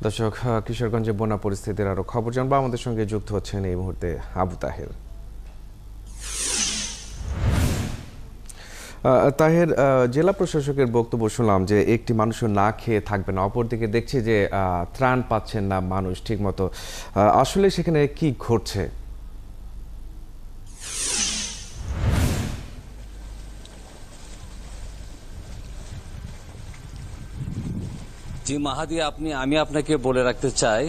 দর্শক, কিশোরগঞ্জে বন্যা পরিস্থিতির আরো খবর জানবো। আমাদের সঙ্গে যুক্ত হচ্ছেন এই মুহূর্তে আবু তাহের। তাহের, জেলা প্রশাসকের বক্তব্য শুনলাম যে একটি মানুষও না খেয়ে থাকবে না, অপরদিকে দেখছি যে ত্রাণ পাচ্ছেন না মানুষ ঠিকমতো। আসলে সেখানে কি ঘটছে? জি মাহাদি, আমি আপনাকে বলে রাখতে চাই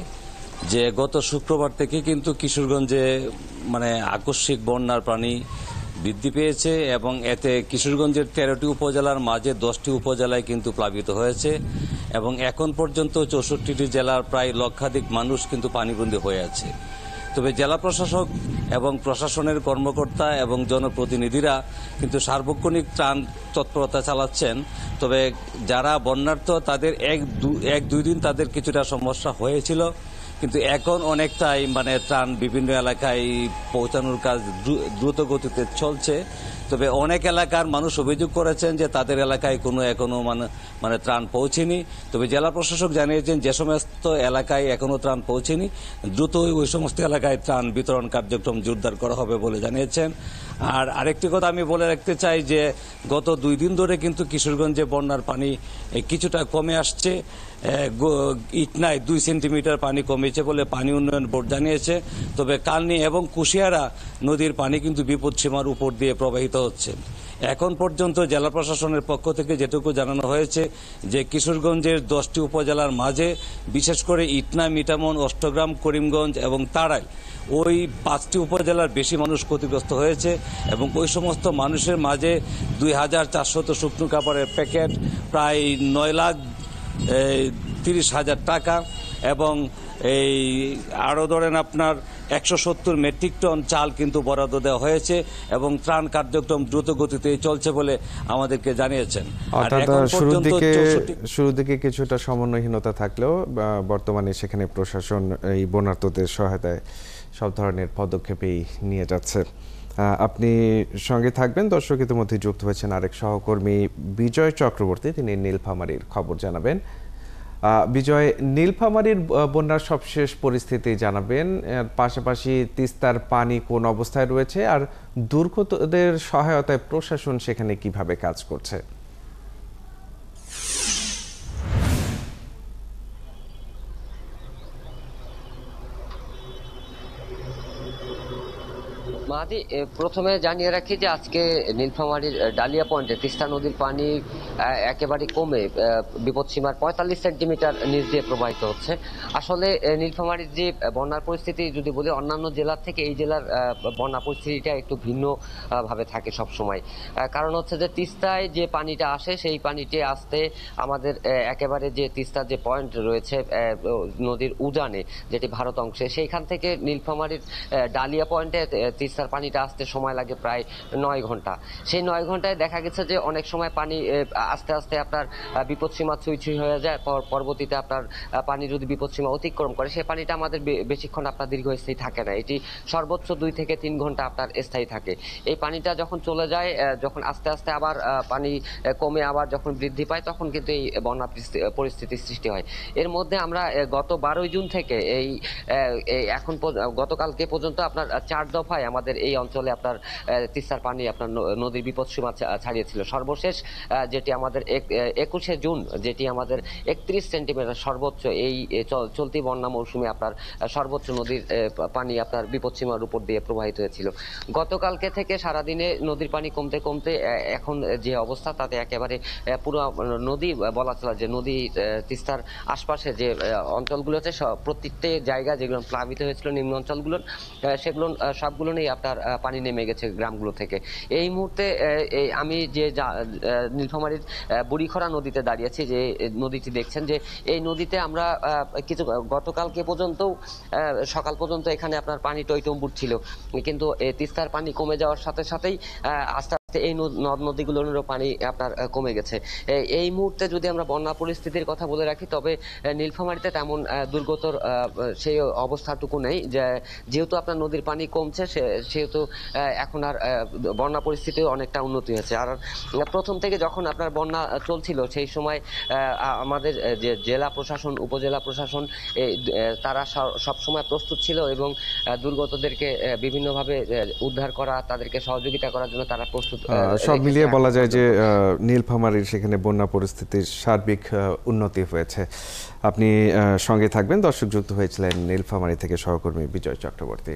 যে গত শুক্রবার থেকে কিন্তু কিশোরগঞ্জে আকস্মিক বন্যার পানি বৃদ্ধি পেয়েছে এবং এতে কিশোরগঞ্জের 13টি উপজেলার মাঝে 10টি উপজেলায় কিন্তু প্লাবিত হয়েছে এবং এখন পর্যন্ত 64টি জেলার প্রায় লক্ষাধিক মানুষ কিন্তু পানিবন্দী হয়ে আছে। তবে জেলা প্রশাসক এবং প্রশাসনের কর্মকর্তা এবং জনপ্রতিনিধিরা কিন্তু সার্বক্ষণিক ত্রাণ তৎপরতা চালাচ্ছেন। তবে যারা বন্যার্থ তাদের এক দুই দিন তাদের কিছুটা সমস্যা হয়েছিল, কিন্তু এখন অনেকটাই ত্রাণ বিভিন্ন এলাকায় পৌঁছানোর কাজ দ্রুত গতিতে চলছে। তবে অনেক এলাকার মানুষ অভিযোগ করেছেন যে তাদের এলাকায় এখনো ত্রাণ পৌঁছেনি। তবে জেলা প্রশাসক জানিয়েছেন যে সমস্ত এলাকায় এখনো ত্রাণ পৌঁছেনি দ্রুত ওই সমস্ত এলাকায় ত্রাণ বিতরণ কার্যক্রম জোরদার করা হবে বলে জানিয়েছেন। আর আরেকটি কথা আমি বলে রাখতে চাই যে গত 2 দিন ধরে কিন্তু কিশোরগঞ্জে বন্যার পানি কিছুটা কমে আসছে। ইটনায় 2 সেন্টিমিটার পানি কমেছে বলে পানি উন্নয়ন বোর্ড জানিয়েছে। তবে কালনী এবং কুশিয়ারা নদীর পানি কিন্তু বিপদসীমার উপর দিয়ে প্রবাহিত হচ্ছে। এখন পর্যন্ত জেলা প্রশাসনের পক্ষ থেকে যেটুকু জানানো হয়েছে যে কিশোরগঞ্জের 10টি উপজেলার মাঝে বিশেষ করে ইটনা, মিঠামন, অষ্টগ্রাম, করিমগঞ্জ এবং তাড়াইল ওই 5টি উপজেলার বেশি মানুষ ক্ষতিগ্রস্ত হয়েছে এবং ওই সমস্ত মানুষের মাঝে 2400 শুকনো কাপড়ের প্যাকেট, প্রায় 9,30,000 টাকা এবং এই আরও ধরেন আপনার 170 মেট্রিক টন চাল কিন্তু বরাদ্দ দেওয়া হয়েছে এবং ত্রাণ কার্যক্রম দ্রুত গতিতে চলছে বলে আমাদেরকে জানিয়েছেন। শুরুর দিকে কিছুটা সমন্বয়হীনতা থাকলেও বর্তমানে সেখানে প্রশাসন এই বন্যার্তদের সহায়তায় সব ধরনের পদক্ষেপই নিয়ে যাচ্ছে। আপনি সঙ্গে থাকবেন। দর্শক, ইতিমধ্যে যুক্ত হয়েছেন আরেক সহকর্মী বিজয় চক্রবর্তী, তিনি নীলফামারীর খবর জানাবেন। বিজয়, নীলফামারীর বন্যার সবশেষ পরিস্থিতি জানাবেন, পাশাপাশি তিস্তার পানি কোন অবস্থায় রয়েছে আর দুর্গতদের সহায়তায় প্রশাসন সেখানে কিভাবে কাজ করছে? মাহাদি, প্রথমে জানিয়ে রাখি যে আজকে নীলফামারীর ডালিয়া পয়েন্টে তিস্তা নদীর পানি একেবারে কমে বিপদসীমার 45 সেন্টিমিটার নিচ দিয়ে প্রবাহিত হচ্ছে। আসলে নীলফামারীর যে বন্যার পরিস্থিতি যদি বলি, অন্যান্য জেলার থেকে এই জেলার বন্যা পরিস্থিতিটা একটু ভিন্ন ভাবে থাকে সব সময়। কারণ হচ্ছে যে তিস্তায় যে পানিটা আসে সেই পানিটি আসতে আমাদের একেবারে যে তিস্তার যে পয়েন্ট রয়েছে নদীর উজানে, যেটি ভারত অংশে, সেইখান থেকে নীলফামারীর ডালিয়া পয়েন্টে তিস্তার পানিটা আসতে সময় লাগে প্রায় 9 ঘন্টা। সেই 9 ঘন্টায় দেখা গেছে যে অনেক সময় পানি আস্তে আস্তে আপনার বিপদসীমা ছুঁই হয়ে যায়। পরবর্তীতে আপনার পানি যদি বিপদসীমা অতিক্রম করে, সেই পানিটা আমাদের বেশিক্ষণ আপনার দীর্ঘস্থায়ী থাকে না, এটি সর্বোচ্চ 2 থেকে 3 ঘন্টা আপনার স্থায়ী থাকে। এই পানিটা যখন চলে যায়, যখন আস্তে আস্তে আবার পানি কমে আবার যখন বৃদ্ধি পায়, তখন কিন্তু এই বন্যা পরিস্থিতির সৃষ্টি হয়। এর মধ্যে আমরা গত 12 জুন থেকে এখন গতকালকে পর্যন্ত আপনার 4 দফায় আমাদের এই অঞ্চলে আপনার তিস্তার পানি আপনার নদীর বিপদসীমা ছাড়িয়েছিল। সর্বশেষ যেটি আমাদের 21শে জুন, যেটি আমাদের 31 সেন্টিমিটার সর্বোচ্চ এই চলতি বন্যা মৌসুমে আপনার সর্বোচ্চ নদীর পানি আপনার বিপদসীমার উপর দিয়ে প্রবাহিত হয়েছিল। গতকালকে থেকে সারাদিনে নদীর পানি কমতে কমতে এখন যে অবস্থা, তাতে একেবারে পুরো নদী বলা চলে যে নদী তিস্তার আশপাশে যে অঞ্চলগুলো আছে, প্রত্যেকটি জায়গা যেগুলো প্লাবিত হয়েছিল নিম্ন অঞ্চলগুলো, সেগুলো সবগুলো নেই আপনার পানি নেমে গেছে গ্রামগুলো থেকে। এই মুহূর্তে আমি যে নীলফামারীর বুড়িখরা নদীতে দাঁড়িয়েছি, যে নদীটি দেখছেন, যে এই নদীতে আমরা গতকালকে পর্যন্ত সকাল পর্যন্ত এখানে আপনার পানি টইটম্বুর ছিল, কিন্তু তিস্তার পানি কমে যাওয়ার সাথে সাথেই আস্তে এই নদ নদীগুলোরও পানি আপনার কমে গেছে। এই মুহূর্তে যদি আমরা বন্যা পরিস্থিতির কথা বলে রাখি, তবে নীলফামারীতে তেমন দুর্গতর সেই অবস্থাটুকু নেই, যেহেতু আপনার নদীর পানি কমছে সেহেতু এখন আর বন্যা পরিস্থিতি অনেকটা উন্নতি হয়েছে। আর প্রথম থেকে যখন আপনার বন্যা চলছিল সেই সময় আমাদের যে জেলা প্রশাসন, উপজেলা প্রশাসন তারা সব সময় প্রস্তুত ছিল এবং দুর্গতদেরকে বিভিন্নভাবে উদ্ধার করা, তাদেরকে সহযোগিতা করার জন্য তারা প্রস্তুত। সব মিলিয়ে বলা যায় যে নীলফামারীর সেখানে বন্যা পরিস্থিতির সার্বিক উন্নতি হয়েছে। আপনি সঙ্গে থাকবেন। দর্শক যুক্ত হয়েছিলেন নীলফামারী থেকে সহকর্মী বিজয় চক্রবর্তী।